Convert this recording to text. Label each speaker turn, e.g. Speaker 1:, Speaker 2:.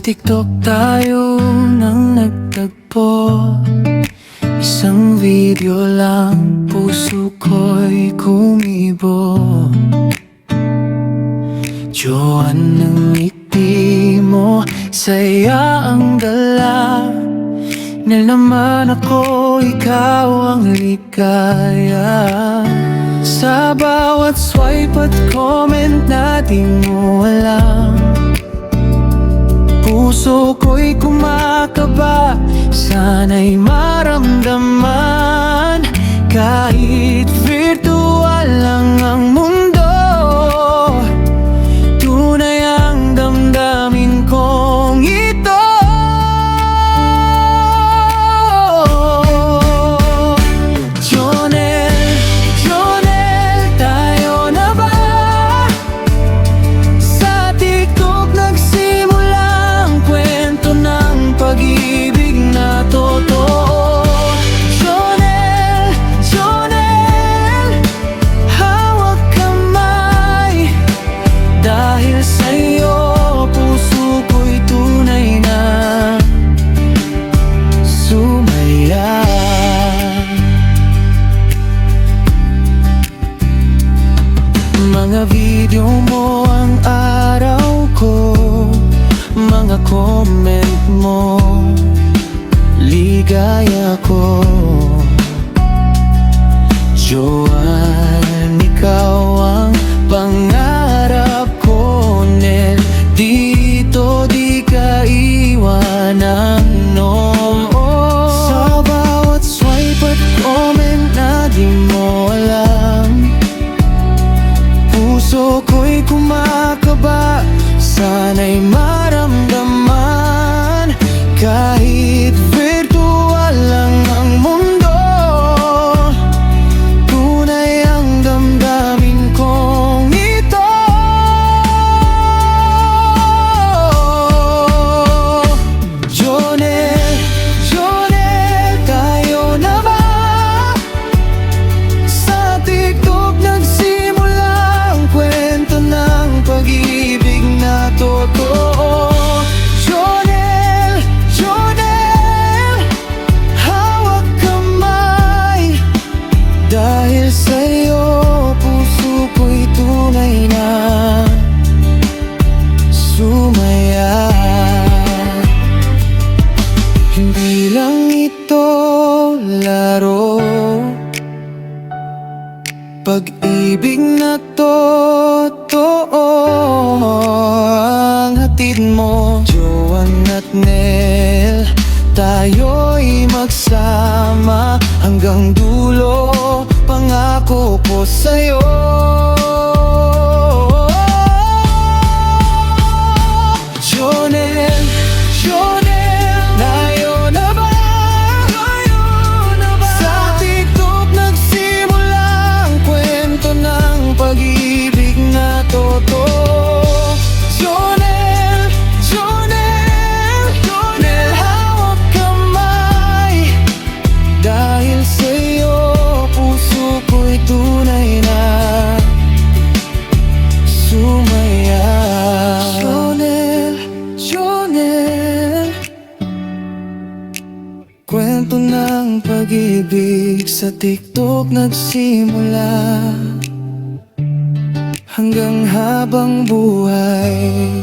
Speaker 1: TikTok tayo nang nagtagpo. Isang video lang, puso ko'y kumibo. Joan ng ngiti mo, saya ang dala. Nalaman ako, ikaw ang ligaya. Sa bawat swipe at comment na di mo alam, puso ko'y kumakaba. Sana'y maramdaman, kahit virtual lang ang mundo, tunay ang damdamin kong ito. Jonel, Jonel, tayo na ba? Sa TikTok nagsimula ang kwento ng pag-ibig na totoo. Jonel, Jonel, hawak kamay. Dahil sa'yo, puso ko'y tunay na sumaya. Mga video mo ang araw ko, mga comment mo, ligaya ko. Joan, ikaw ang pangarap ko, Nel. Dito di ka iwanan, no. Sa bawat swipe at comment na di mo alam, puso ko'y kumakaba. Sana'y maramdaman, kahit virtual lang ang mundo, tunay ang damdamin kong ito. Jonel, Jonel, tayo na ba? Sa TikTok nagsimula ang kwento ng pag-ibig na totoo. Jonel, Jonel, hawak kamay. Dahil sa'yo, puso ko'y tunay na sumaya. Hindi lang ito laro, pag-ibig na totoo ang hatid mo. Joan at Nel, tayo'y magsama hanggang dulo, pangako ko sa'yo. Jonel, Jonel, tayo na ba? Sa TikTok nagsimula ang kwento ng pag-ibig na totoo. Jonel, Jonel, Jonel, hawak kamay. Dahil sa'yo, puso ko'y tunay na sumaya. Jonel, Jonel, kwento ng pag-ibig sa TikTok nagsimula hanggang habang buhay.